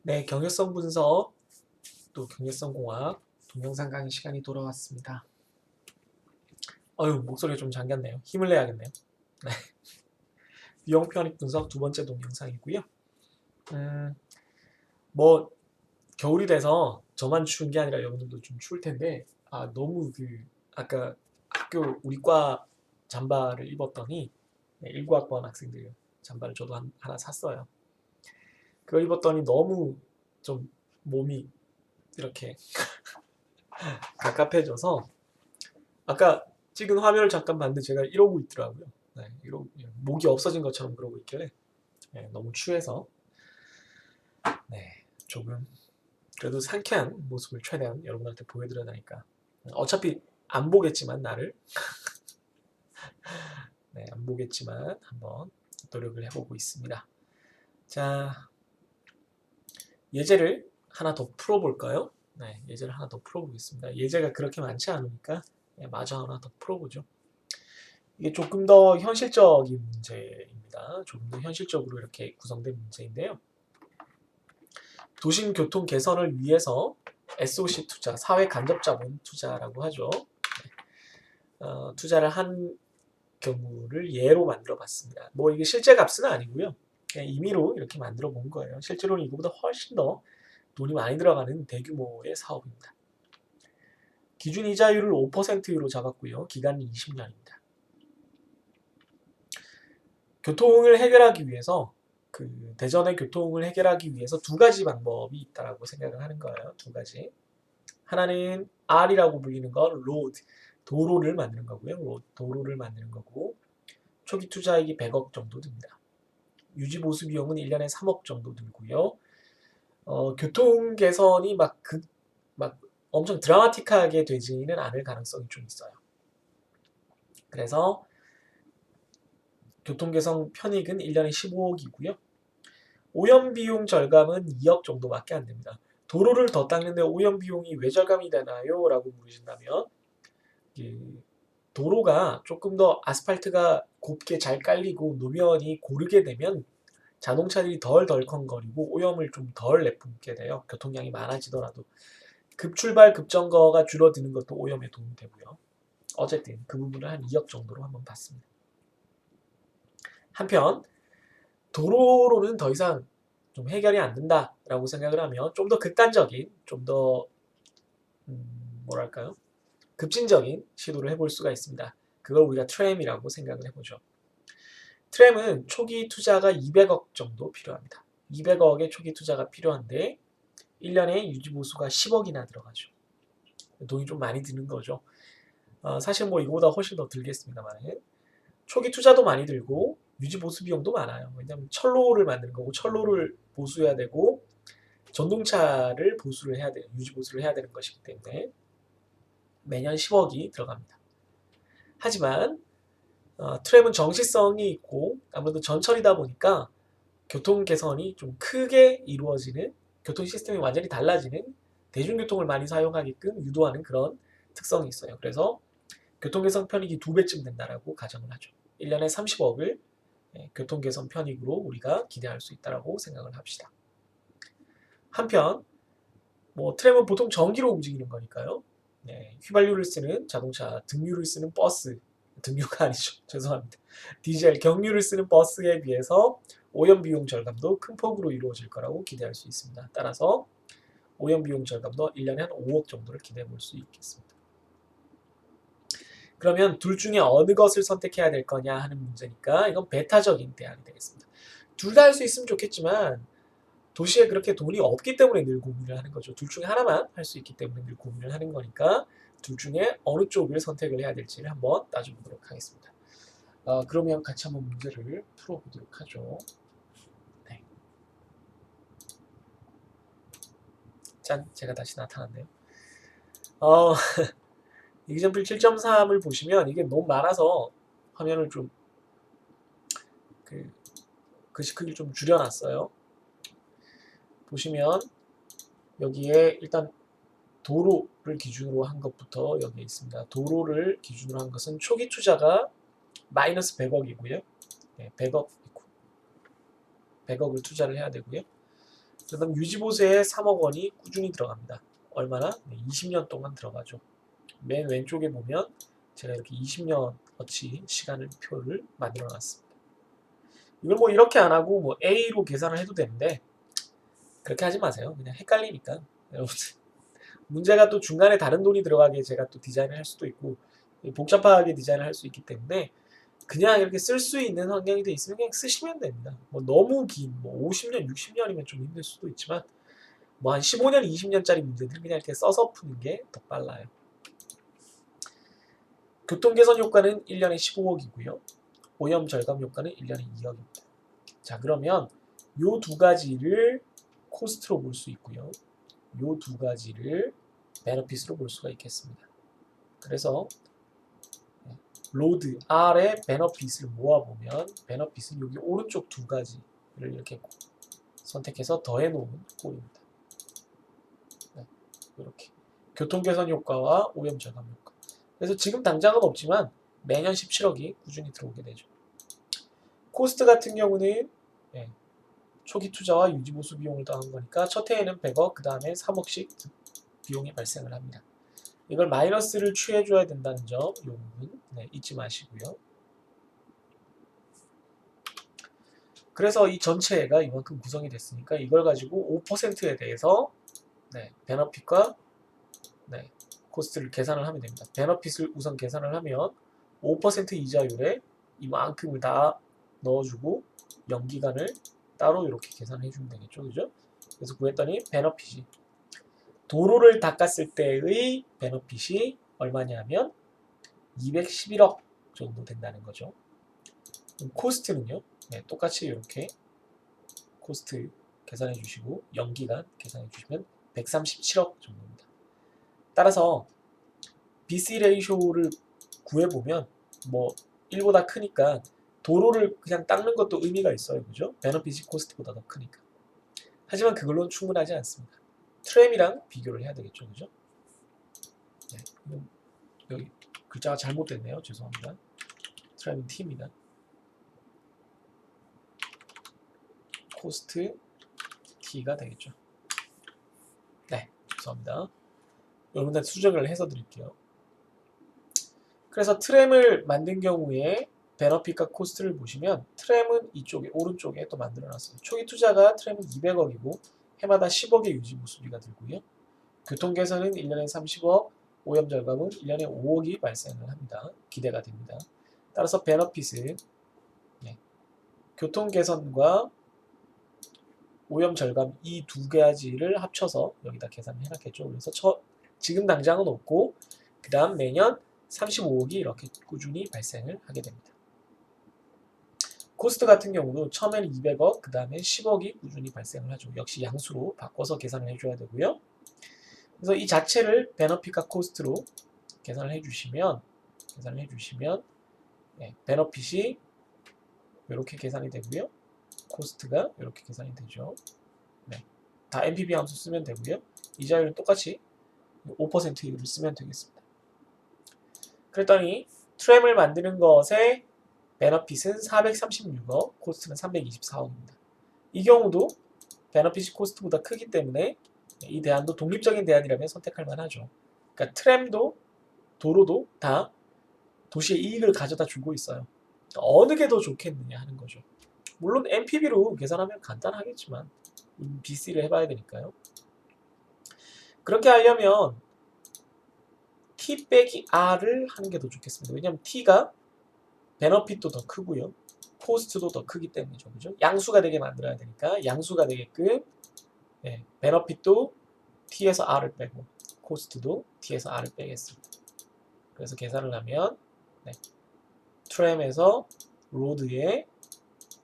네, 경제성 분석, 또 경제성 공학, 동영상 강의 시간이 돌아왔습니다. 목소리가 좀 잠겼네요. 힘을 내야겠네요. 네, 비용 편입 분석 두 번째 동영상이고요. 음, 뭐 겨울이 돼서 저만 추운 게 아니라 여러분들도 좀 추울 텐데, 너무 아까 학교 우리 과 잠바를 입었더니 19학번 학생들 잠바를 저도 하나 샀어요. 그걸 입었더니 너무 좀 몸이 이렇게 갑갑해져서 아까 찍은 화면을 잠깐 봤는데 제가 이러고 있더라고요. 네, 목이 없어진 것처럼 그러고 있길래 너무 추해서 조금 그래도 상쾌한 모습을 최대한 여러분한테 보여드려야 하니까 어차피 안 보겠지만 나를 안 보겠지만 한번 노력을 해보고 있습니다. 자, 예제를 하나 더 풀어볼까요? 네, 예제를 하나 더 풀어보겠습니다. 예제가 그렇게 많지 않으니까 마저 하나 더 풀어보죠. 이게 조금 더 현실적인 문제입니다. 조금 더 현실적으로 이렇게 구성된 문제인데요. 도심 교통 개선을 위해서 SOC 투자, 사회 간접 자본 투자라고 하죠. 투자를 한 경우를 예로 만들어 봤습니다. 뭐 이게 실제 값은 아니고요. 그냥 임의로 이렇게 만들어 본 거예요. 실제로는 이거보다 훨씬 더 돈이 많이 들어가는 대규모의 사업입니다. 기준 이자율을 5%로 잡았고요. 기간은 20년입니다. 교통을 해결하기 위해서 대전의 교통을 해결하기 위해서 두 가지 방법이 있다라고 생각을 하는 거예요. 두 가지. 하나는 R이라고 불리는 건 로드, 도로를 만드는 거고요. 도로를 만드는 거고 초기 투자액이 100억 정도 듭니다. 유지 보수 비용은 1년에 3억 정도 들고요. 교통 개선이 막 엄청 드라마틱하게 되지는 않을 가능성이 좀 있어요. 그래서 교통 개선 편익은 1년에 15억이고요. 오염 비용 절감은 2억 정도밖에 안 됩니다. 도로를 더 닦는데 오염 비용이 왜 절감이 되나요? 라고 물으신다면 도로가 조금 더 아스팔트가 곱게 잘 깔리고 노면이 고르게 되면 자동차들이 덜 덜컹거리고 오염을 좀 덜 내뿜게 돼요. 교통량이 많아지더라도. 급출발 급정거가 줄어드는 것도 오염에 도움이 되고요. 어쨌든 그 부분을 한 2억 정도로 한번 봤습니다. 한편 도로로는 더 이상 좀 해결이 안 된다라고 생각을 하면 좀 더 극단적인, 좀 더 뭐랄까요? 급진적인 시도를 해볼 수가 있습니다. 그걸 우리가 트램이라고 생각을 해보죠. 트램은 초기 투자가 200억 정도 필요합니다. 200억의 초기 투자가 필요한데 1년에 유지보수가 10억이나 들어가죠. 돈이 좀 많이 드는 거죠. 사실 뭐 이거보다 훨씬 더 들겠습니다만 초기 투자도 많이 들고 유지보수 비용도 많아요. 왜냐하면 철로를 만드는 거고 철로를 보수해야 되고 전동차를 보수를 해야 돼요. 유지보수를 해야 되는 것이기 때문에 매년 10억이 들어갑니다. 하지만 트램은 정시성이 있고 아무래도 전철이다 보니까 교통 개선이 좀 크게 이루어지는 교통 시스템이 완전히 달라지는 대중교통을 많이 사용하게끔 유도하는 그런 특성이 있어요. 그래서 교통 개선 편익이 2배쯤 된다라고 가정을 하죠. 1년에 30억을 교통 개선 편익으로 우리가 기대할 수 있다라고 생각을 합시다. 한편 뭐 트램은 보통 전기로 움직이는 거니까요. 휘발유를 쓰는 자동차, 등유를 쓰는 버스, 등유가 아니죠. 죄송합니다. 디젤, 경유를 쓰는 버스에 비해서 오염 비용 절감도 큰 폭으로 이루어질 거라고 기대할 수 있습니다. 따라서 오염 비용 절감도 1년에 한 5억 정도를 기대해 볼 수 있겠습니다. 그러면 둘 중에 어느 것을 선택해야 될 거냐 하는 문제니까 이건 배타적인 대안이 되겠습니다. 둘 다 할 수 있으면 좋겠지만 도시에 그렇게 돈이 없기 때문에 늘 고민을 하는 거죠. 둘 중에 하나만 할 수 있기 때문에 늘 고민을 하는 거니까 둘 중에 어느 쪽을 선택을 해야 될지를 한번 따져보도록 하겠습니다. 그러면 같이 한번 문제를 풀어보도록 하죠. 네. 짠, 제가 다시 나타났네요. example 7.3을 보시면 이게 너무 많아서 화면을 좀 글씨 크기를 좀 줄여놨어요. 보시면 여기에 일단 도로를 기준으로 한 것부터 여기에 있습니다. 도로를 기준으로 한 것은 초기 투자가 마이너스 100억이고요. 100억을 투자를 해야 되고요. 그 다음 유지보수에 3억 원이 꾸준히 들어갑니다. 얼마나? 20년 동안 들어가죠. 맨 왼쪽에 보면 제가 이렇게 20년어치 시간을 표를 만들어 놨습니다. 이걸 뭐 이렇게 안 하고 뭐 A로 계산을 해도 되는데 그렇게 하지 마세요. 그냥 헷갈리니까. 여러분 문제가 또 중간에 다른 돈이 들어가게 제가 또 디자인을 할 수도 있고 복잡하게 디자인을 할 수 있기 때문에 그냥 이렇게 쓸 수 있는 환경이 돼 있으면 그냥 쓰시면 됩니다. 뭐 너무 긴, 뭐 50년, 60년이면 좀 힘들 수도 있지만 뭐 한 15년, 20년짜리 문제들은 그냥 이렇게 써서 푸는 게 더 빨라요. 교통 개선 효과는 1년에 15억이고요. 오염 절감 효과는 1년에 2억입니다. 자, 그러면 요 두 가지를 코스트로 볼 수 있고요. 요 두 가지를 베너핏으로 볼 수가 있겠습니다. 그래서 로드 R의 베너핏을 모아보면 베너핏은 여기 오른쪽 두 가지를 이렇게 선택해서 더해놓은 꼴입니다. 네, 이렇게 교통개선 효과와 오염 절감 효과. 그래서 지금 당장은 없지만 매년 17억이 꾸준히 들어오게 되죠. 코스트 같은 경우는 초기 투자와 유지보수 비용을 더한 거니까 첫 해에는 100억, 그 다음에 3억씩 비용이 발생을 합니다. 이걸 마이너스를 취해줘야 된다는 점, 이 부분 잊지 마시고요. 그래서 이 전체가 이만큼 구성이 됐으니까 이걸 가지고 5%에 대해서 베너핏과 코스트를 계산을 하면 됩니다. 베너핏을 우선 계산을 하면 5% 이자율에 이만큼을 다 넣어주고 연기간을 따로 이렇게 계산해 주면 되겠죠. 그죠? 그래서 구했더니 베너핏이 도로를 닦았을 때의 베너핏이 얼마냐면 211억 정도 된다는 거죠. 코스트는요. 똑같이 이렇게 코스트 계산해 주시고 연기간 계산해 주시면 137억 정도입니다. 따라서 BC 레이쇼를 구해보면 뭐 1보다 크니까 도로를 그냥 닦는 것도 의미가 있어요. 그죠? 베너핏이 코스트보다 더 크니까. 하지만 그걸로는 충분하지 않습니다. 트램이랑 비교를 해야 되겠죠. 그죠? 여기 글자가 잘못됐네요. 죄송합니다. 트램은 T입니다. 코스트 T가 되겠죠. 네, 죄송합니다. 여러분들 수정을 해서 드릴게요. 그래서 트램을 만든 경우에 베너핏과 코스트를 보시면 트램은 이쪽에 오른쪽에 또 만들어놨어요. 초기 투자가 트램은 200억이고 해마다 10억의 유지보수비가 들고요. 교통개선은 1년에 30억, 오염 절감은 1년에 5억이 발생을 합니다. 기대가 됩니다. 따라서 베너핏은 교통개선과 오염 절감 이 두 가지를 합쳐서 여기다 계산을 해놨겠죠. 그래서 지금 당장은 없고 그 다음 매년 35억이 이렇게 꾸준히 발생을 하게 됩니다. 코스트 같은 경우도 처음에는 200억, 그 다음에 10억이 꾸준히 발생을 하죠. 역시 양수로 바꿔서 계산을 해줘야 되고요. 그래서 이 자체를 베너핏과 코스트로 계산을 해주시면 베너핏이 이렇게 계산이 되고요. 코스트가 이렇게 계산이 되죠. 다 NPV 함수 쓰면 되고요. 이자율은 똑같이 5%를 쓰면 되겠습니다. 그랬더니 트램을 만드는 것에 베너핏은 436억, 코스트는 324억입니다. 이 경우도 베너핏이 코스트보다 크기 때문에 이 대안도 독립적인 대안이라면 선택할 만하죠. 그러니까 트램도 도로도 다 도시의 이익을 가져다 주고 있어요. 어느 게 더 좋겠느냐 하는 거죠. 물론 NPV로 계산하면 간단하겠지만 BC를 해봐야 되니까요. 그렇게 하려면 T 빼기 R을 하는 게 더 좋겠습니다. 왜냐하면 T가 베너핏도 더 크고요. 코스트도 더 크기 때문이죠. 그죠? 양수가 되게 만들어야 되니까 양수가 되게끔 베너핏도 T에서 R을 빼고 코스트도 T에서 R을 빼겠습니다. 그래서 계산을 하면 트램에서 로드에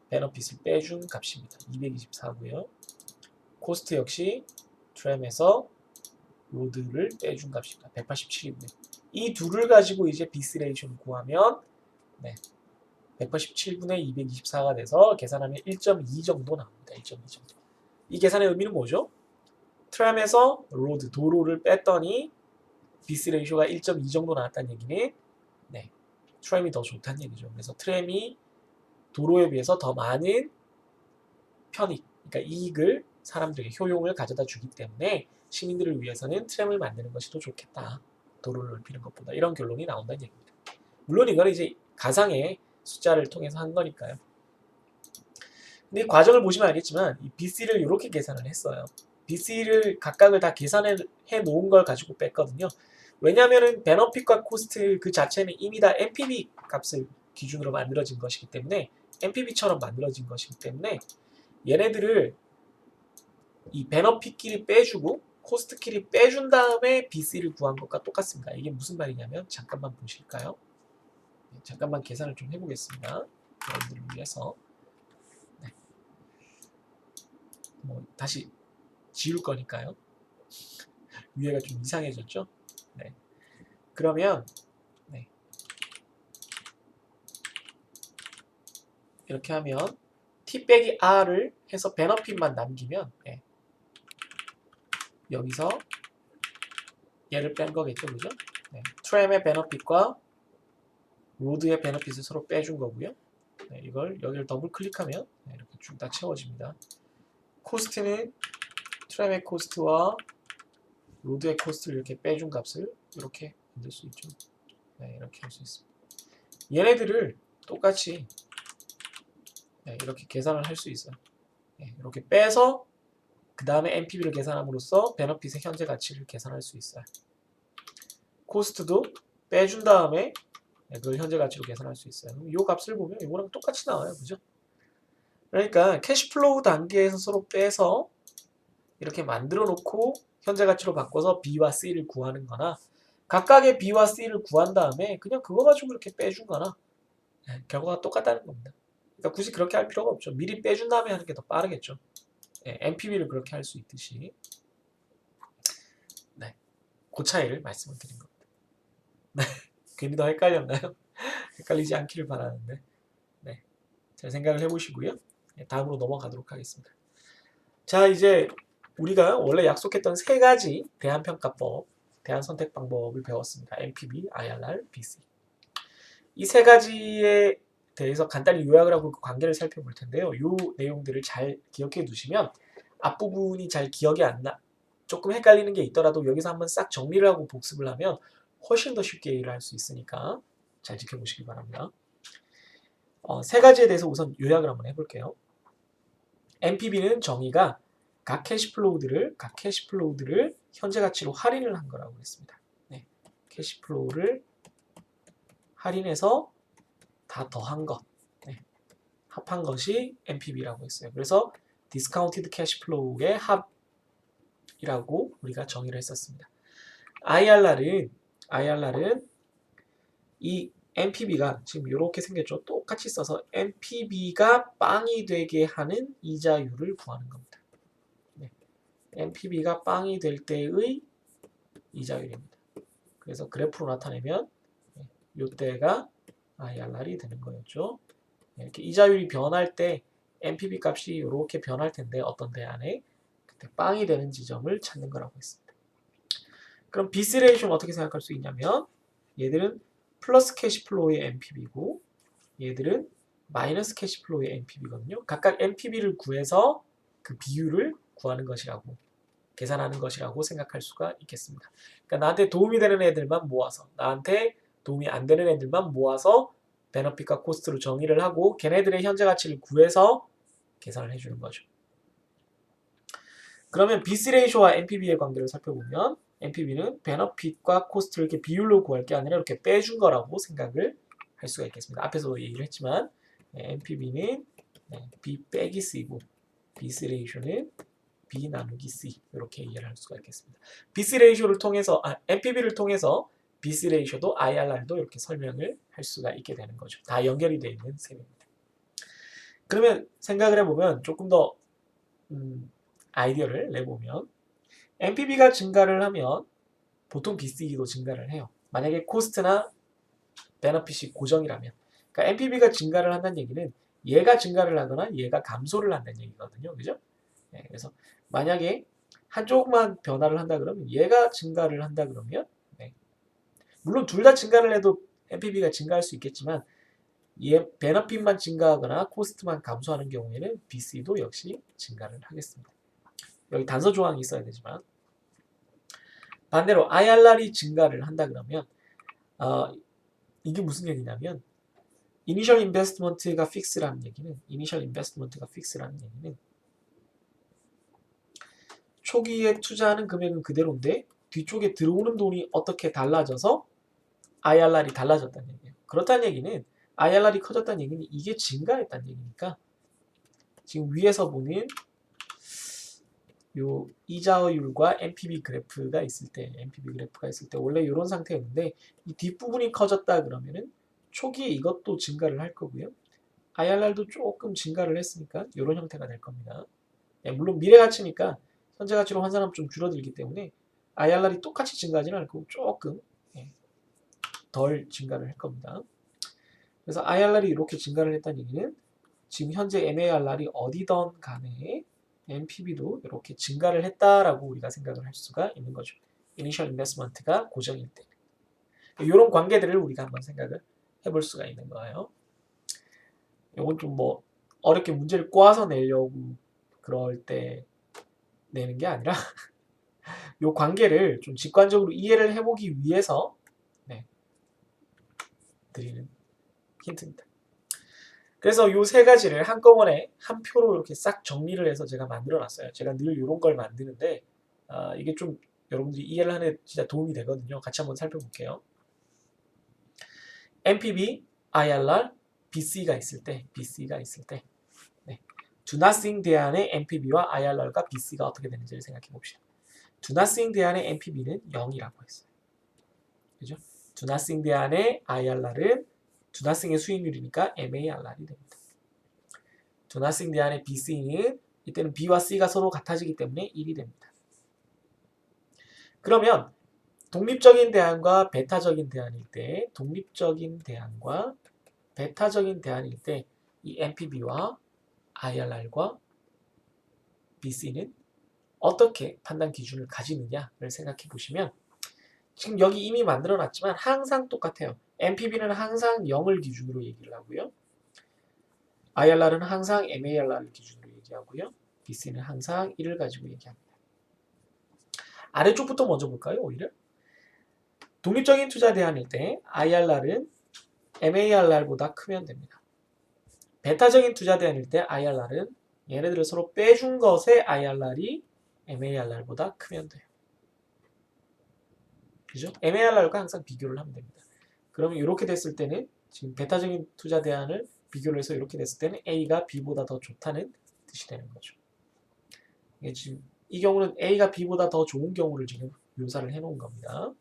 베너핏을 빼준 값입니다. 224고요. 코스트 역시 트램에서 로드를 빼준 값입니다. 187이고요. 이 둘을 가지고 이제 비스 레이쇼를 구하면 187분의 224가 돼서 계산하면 1.2 정도 나옵니다. 1.2 정도. 이 계산의 의미는 뭐죠? 트램에서 로드, 도로를 뺐더니 비스 레이쇼가 1.2 정도 나왔다는 얘기는 트램이 더 좋다는 얘기죠. 그래서 트램이 도로에 비해서 더 많은 편익, 그러니까 이익을 사람들에게 효용을 가져다 주기 때문에 시민들을 위해서는 트램을 만드는 것이 더 좋겠다. 도로를 넓히는 것보다. 이런 결론이 나온다는 얘기입니다. 물론 이거는 이제 가상의 숫자를 통해서 한 거니까요. 근데 이 과정을 보시면 알겠지만 이 BC를 이렇게 계산을 했어요. BC를 각각을 다 계산해 놓은 걸 가지고 뺐거든요. 왜냐하면 베너핏과 코스트 그 자체는 이미 다 NPV 값을 기준으로 만들어진 것이기 때문에 NPV처럼 만들어진 것이기 때문에 얘네들을 이 베너핏끼리 빼주고 코스트끼리 빼준 다음에 BC를 구한 것과 똑같습니다. 이게 무슨 말이냐면 잠깐만 보실까요? 잠깐만 계산을 좀 해보겠습니다. 여러분들을 위해서. 네. 뭐 다시 지울 거니까요. 위에가 좀 이상해졌죠? 네. 그러면 네. 이렇게 하면 T 빼기 R을 해서 베너핏만 남기면 네. 여기서 얘를 뺀 거겠죠, 그죠? 네. 트램의 베너핏과 로드의 베너핏을 서로 빼준 거고요. 네, 이걸 여기를 더블 클릭하면 네, 이렇게 쭉 다 채워집니다. 코스트는 트램의 코스트와 로드의 코스트를 이렇게 빼준 값을 이렇게 만들 수 있죠. 네, 이렇게 할 수 있습니다. 얘네들을 똑같이 네, 이렇게 계산을 할 수 있어요. 네, 이렇게 빼서 그 다음에 NPV를 계산함으로써 베너핏의 현재 가치를 계산할 수 있어요. 코스트도 빼준 다음에 네, 그걸 현재 가치로 계산할 수 있어요. 이 값을 보면 이거랑 똑같이 나와요. 그죠? 그러니까 캐시플로우 단계에서 서로 빼서 이렇게 만들어 놓고 현재 가치로 바꿔서 B와 C를 구하는 거나 각각의 B와 C를 구한 다음에 그냥 그거 가지고 이렇게 빼준 거나 네, 결과가 똑같다는 겁니다. 그러니까 굳이 그렇게 할 필요가 없죠. 미리 빼준 다음에 하는 게 더 빠르겠죠. 네, NPV를 그렇게 할 수 있듯이 네, 그 차이를 말씀을 드린 겁니다. 네, 괜히 더 헷갈렸나요? 헷갈리지 않기를 바라는데 네, 잘 생각을 해보시고요. 네, 다음으로 넘어가도록 하겠습니다. 자, 이제 우리가 원래 약속했던 세 가지 대안평가법, 대안선택 방법을 배웠습니다. MPB, IRR, BC. 이 세 가지에 대해서 간단히 요약을 하고 그 관계를 살펴볼 텐데요. 이 내용들을 잘 기억해 두시면 앞부분이 잘 기억이 안 나, 조금 헷갈리는 게 있더라도 여기서 한번 싹 정리를 하고 복습을 하면 훨씬 더 쉽게 이해를 할 수 있으니까 잘 지켜보시기 바랍니다. 세 가지에 대해서 우선 요약을 한번 해볼게요. NPV는 정의가 각 캐시플로우들을 현재 가치로 할인을 한 거라고 했습니다. 네, 캐시플로우를 할인해서 다 더한 것, 네, 합한 것이 NPV라고 했어요. 그래서 디스카운티드 캐시플로우의 합이라고 우리가 정의를 했었습니다. IRR은 이 NPV가 지금 이렇게 생겼죠. 똑같이 써서 NPV가 빵이 되게 하는 이자율을 구하는 겁니다. 네. NPV가 빵이 될 때의 이자율입니다. 그래서 그래프로 나타내면 이때가 IRR이 되는 거였죠. 이렇게 이자율이 변할 때 NPV 값이 이렇게 변할 텐데 어떤 대안에 그때 빵이 되는 지점을 찾는 거라고 했습니다. 그럼 BC 레이쇼는 어떻게 생각할 수 있냐면 얘들은 플러스 캐시플로우의 NPV고 얘들은 마이너스 캐시플로우의 NPV거든요. 각각 NPV를 구해서 그 비율을 구하는 것이라고 계산하는 것이라고 생각할 수가 있겠습니다. 그러니까 나한테 도움이 되는 애들만 모아서 나한테 도움이 안 되는 애들만 모아서 베너핏과 코스트로 정의를 하고 걔네들의 현재 가치를 구해서 계산을 해주는 거죠. 그러면 BC 레이쇼와 NPV의 관계를 살펴보면 NPV는 베너핏과 코스트를 이렇게 비율로 구할 게 아니라 이렇게 빼준 거라고 생각을 할 수가 있겠습니다. 앞에서도 얘기를 했지만 NPV는 B 빼기 C고 BC 레이쇼는 B 나누기 C 이렇게 이해를 할 수가 있겠습니다. BC 레이쇼를 통해서 NPV를 통해서 BC 레이쇼도 IRR도 이렇게 설명을 할 수가 있게 되는 거죠. 다 연결이 되어 있는 셈입니다. 그러면 생각을 해보면 조금 더 아이디어를 내보면 NPV가 증가를 하면 보통 BC도 증가를 해요. 만약에 코스트나 베너핏이 고정이라면 그러니까 NPV가 증가를 한다는 얘기는 얘가 증가를 하거나 얘가 감소를 한다는 얘기거든요. 그죠? 네, 그래서 만약에 한쪽만 변화를 한다 그러면 얘가 증가를 한다 그러면 물론 둘 다 증가를 해도 NPV가 증가할 수 있겠지만 얘 베너핏만 증가하거나 코스트만 감소하는 경우에는 BC도 역시 증가를 하겠습니다. 여기 단서 조항이 있어야 되지만 반대로 IRR이 증가를 한다 그러면 이게 무슨 얘기냐면 이니셜 인베스트먼트가 픽스라는 얘기는 초기에 투자하는 금액은 그대로인데 뒤쪽에 들어오는 돈이 어떻게 달라져서 IRR이 달라졌다는 얘기예요. 그렇다는 얘기는 IRR이 커졌다는 얘기는 이게 증가했다는 얘기니까 지금 위에서 보는 요 이자율과 NPV 그래프가 있을 때 원래 이런 상태였는데 이 뒷부분이 커졌다 그러면은 초기에 이것도 증가를 할 거고요. IRR도 조금 증가를 했으니까 이런 형태가 될 겁니다. 물론 미래 가치니까 현재 가치로 환산하면 좀 줄어들기 때문에 IRR이 똑같이 증가하지는 않고 조금 덜 증가를 할 겁니다. 그래서 IRR이 이렇게 증가를 했다는 얘기는 지금 현재 MARR이 어디든 간에 NPV도 이렇게 증가를 했다라고 우리가 생각을 할 수가 있는 거죠. Initial Investment가 고정일 때. 이런 관계들을 우리가 한번 생각을 해볼 수가 있는 거예요. 이건 좀 뭐 어렵게 문제를 꼬아서 내려고 그럴 때 내는 게 아니라 이 관계를 좀 직관적으로 이해를 해보기 위해서 드리는 힌트입니다. 그래서 이 세 가지를 한꺼번에 한 표로 이렇게 싹 정리를 해서 제가 만들어 놨어요. 제가 늘 이런 걸 만드는데 이게 좀 여러분들이 이해를 하는 데 진짜 도움이 되거든요. 같이 한번 살펴볼게요. NPV, IRR, BC가 있을 때 Do Nothing 대안의 NPV와 IRR과 BC가 어떻게 되는지를 생각해 봅시다. Do Nothing 대안의 NPV는 0이라고 했어요. 그죠? Do Nothing 대안의 IRR은 Do Nothing의 수익률이니까 MARR이 됩니다. Do Nothing 대안의 BC는 이때는 B와 C가 서로 같아지기 때문에 1이 됩니다. 그러면 독립적인 대안과 배타적인 대안일 때 이 NPV와 IRR과 BC는 어떻게 판단 기준을 가지느냐를 생각해 보시면 지금 여기 이미 만들어 놨지만 항상 똑같아요. NPV는 항상 0을 기준으로 얘기를 하고요. IRR은 항상 MARR을 기준으로 얘기하고요. BC는 항상 1을 가지고 얘기합니다. 아래쪽부터 먼저 볼까요? 오히려 독립적인 투자 대안일 때 IRR은 MARR보다 크면 됩니다. 배타적인 투자 대안일 때 IRR은 얘네들을 서로 빼준 것의 IRR이 MARR보다 크면 돼요. 그죠? MARR과 항상 비교를 하면 됩니다. 그러면 이렇게 됐을 때는 지금 배타적인 투자 대안을 비교를 해서 이렇게 됐을 때는 A가 B보다 더 좋다는 뜻이 되는 거죠. 이게 지금 이 경우는 A가 B보다 더 좋은 경우를 지금 묘사를 해놓은 겁니다.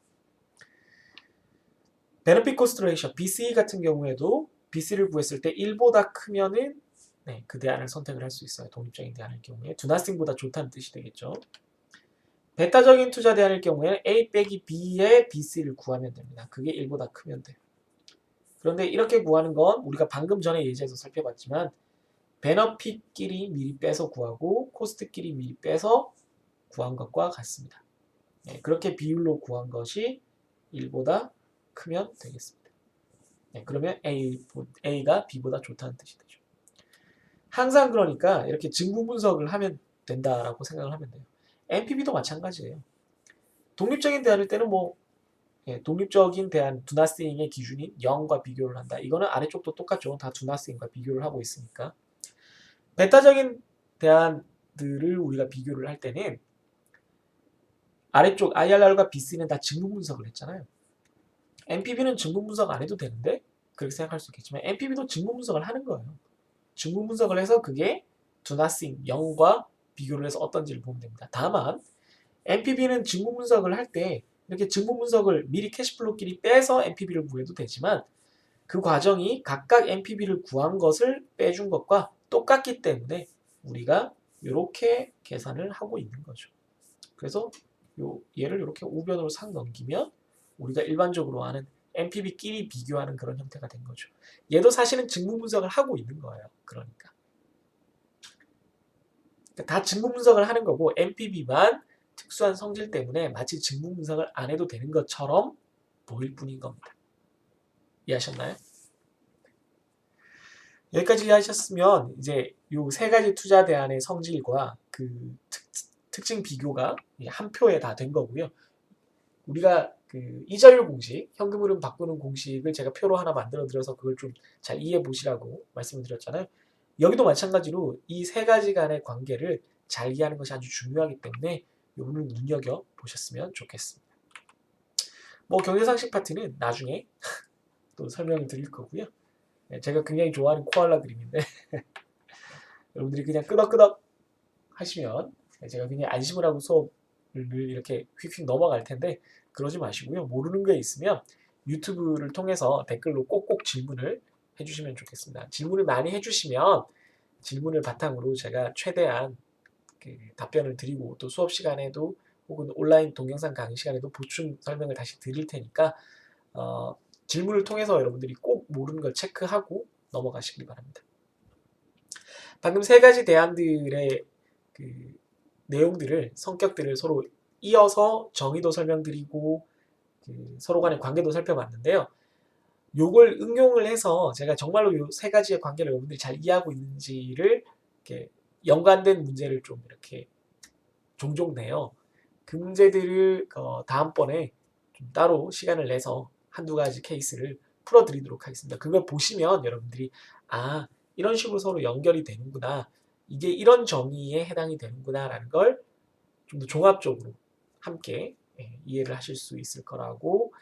Benefit Cost Ratio, BC 같은 경우에도 BC를 구했을 때 1보다 크면은 그 대안을 선택을 할 수 있어요. 독립적인 대안일 경우에 Do Nothing보다 좋다는 뜻이 되겠죠. 배타적인 투자 대안일 경우에는 A 빼기 B의 BC를 구하면 됩니다. 그게 1보다 크면 돼요. 그런데 이렇게 구하는 건 우리가 방금 전에 예제에서 살펴봤지만 베너핏끼리 미리 빼서 구하고 코스트끼리 미리 빼서 구한 것과 같습니다. 그렇게 비율로 구한 것이 1보다 크면 되겠습니다. 그러면 A가 B보다 좋다는 뜻이 되죠. 항상 그러니까 이렇게 증부 분석을 하면 된다라고 생각을 하면 돼요. NPV도 마찬가지예요. 독립적인 대안일 때는 독립적인 대안 Do Nothing의 기준인 0과 비교를 한다. 이거는 아래쪽도 똑같죠. 다 Do Nothing과 비교를 하고 있으니까. 배타적인 대안들을 우리가 비교를 할 때는 아래쪽 IRR과 BC는 다 증부 분석을 했잖아요. NPV는 증부 분석 안 해도 되는데 그렇게 생각할 수 있겠지만 NPV도 증부 분석을 하는 거예요. 증부 분석을 해서 그게 Do Nothing 0과 비교를 해서 어떤지를 보면 됩니다. 다만 NPV는 증부 분석을 할 때 이렇게 증부 분석을 미리 캐시플로우끼리 빼서 NPV를 구해도 되지만 그 과정이 각각 NPV를 구한 것을 빼준 것과 똑같기 때문에 우리가 이렇게 계산을 하고 있는 거죠. 그래서 얘를 이렇게 우변으로 싹 넘기면 우리가 일반적으로 아는 NPV끼리 비교하는 그런 형태가 된 거죠. 얘도 사실은 증부 분석을 하고 있는 거예요. 그러니까 다 증부 분석을 하는 거고 NPV만 특수한 성질 때문에 마치 증부 분석을 안 해도 되는 것처럼 보일 뿐인 겁니다. 이해하셨나요? 여기까지 이해하셨으면 이제 이 세 가지 투자 대안의 성질과 그 특징 비교가 한 표에 다 된 거고요. 우리가 그 이자율 공식, 현금 흐름 바꾸는 공식을 제가 표로 하나 만들어 드려서 그걸 좀 잘 이해해 보시라고 말씀을 드렸잖아요. 여기도 마찬가지로 이 세 가지 간의 관계를 잘 이해하는 것이 아주 중요하기 때문에 이 부분을 눈여겨 보셨으면 좋겠습니다. 뭐 경제상식 파트는 나중에 또 설명을 드릴 거고요. 제가 굉장히 좋아하는 코알라 그림인데 여러분들이 그냥 끄덕끄덕 하시면 제가 굉장히 안심을 하고 수업을 이렇게 휙휙 넘어갈 텐데 그러지 마시고요. 모르는 게 있으면 유튜브를 통해서 댓글로 꼭꼭 질문을 해주시면 좋겠습니다. 질문을 많이 해주시면 질문을 바탕으로 제가 최대한 그 답변을 드리고 또 수업 시간에도 혹은 온라인 동영상 강의 시간에도 보충 설명을 다시 드릴 테니까 질문을 통해서 여러분들이 꼭 모르는 걸 체크하고 넘어가시길 바랍니다. 방금 세 가지 대안들의 그 내용들을 성격들을 서로 이어서 정의도 설명드리고 그 서로 간의 관계도 살펴봤는데요. 요걸 응용을 해서 제가 정말로 요 세 가지의 관계를 여러분들이 잘 이해하고 있는지를 이렇게 연관된 문제를 좀 이렇게 종종 내요. 그 문제들을 다음번에 좀 따로 시간을 내서 한두 가지 케이스를 풀어드리도록 하겠습니다. 그걸 보시면 여러분들이 아 이런 식으로 서로 연결이 되는구나. 이게 이런 정의에 해당이 되는구나 라는 걸 좀 더 종합적으로 함께 이해를 하실 수 있을 거라고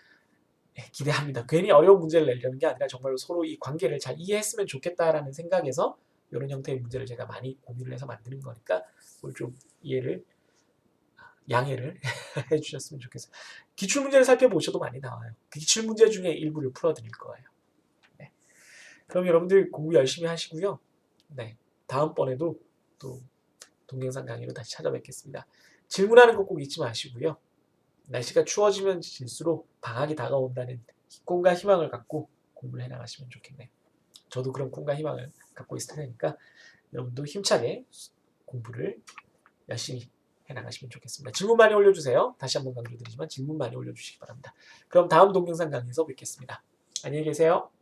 기대합니다. 괜히 어려운 문제를 내려는 게 아니라 정말로 서로 이 관계를 잘 이해했으면 좋겠다라는 생각에서 이런 형태의 문제를 제가 많이 고민을 해서 만드는 거니까 그걸 좀 이해를 양해를 해주셨으면 좋겠어요. 기출문제를 살펴보셔도 많이 나와요. 그 기출문제 중에 일부를 풀어드릴 거예요. 네. 그럼 여러분들 공부 열심히 하시고요. 네. 다음번에도 또 동영상 강의로 다시 찾아뵙겠습니다. 질문하는 거 꼭 잊지 마시고요. 날씨가 추워지면 질수록 방학이 다가온다는 꿈과 희망을 갖고 공부를 해나가시면 좋겠네요. 저도 그런 꿈과 희망을 갖고 있을 테니까 여러분도 힘차게 공부를 열심히 해나가시면 좋겠습니다. 질문 많이 올려주세요. 다시 한번 강조드리지만 질문 많이 올려주시기 바랍니다. 그럼 다음 동영상 강의에서 뵙겠습니다. 안녕히 계세요.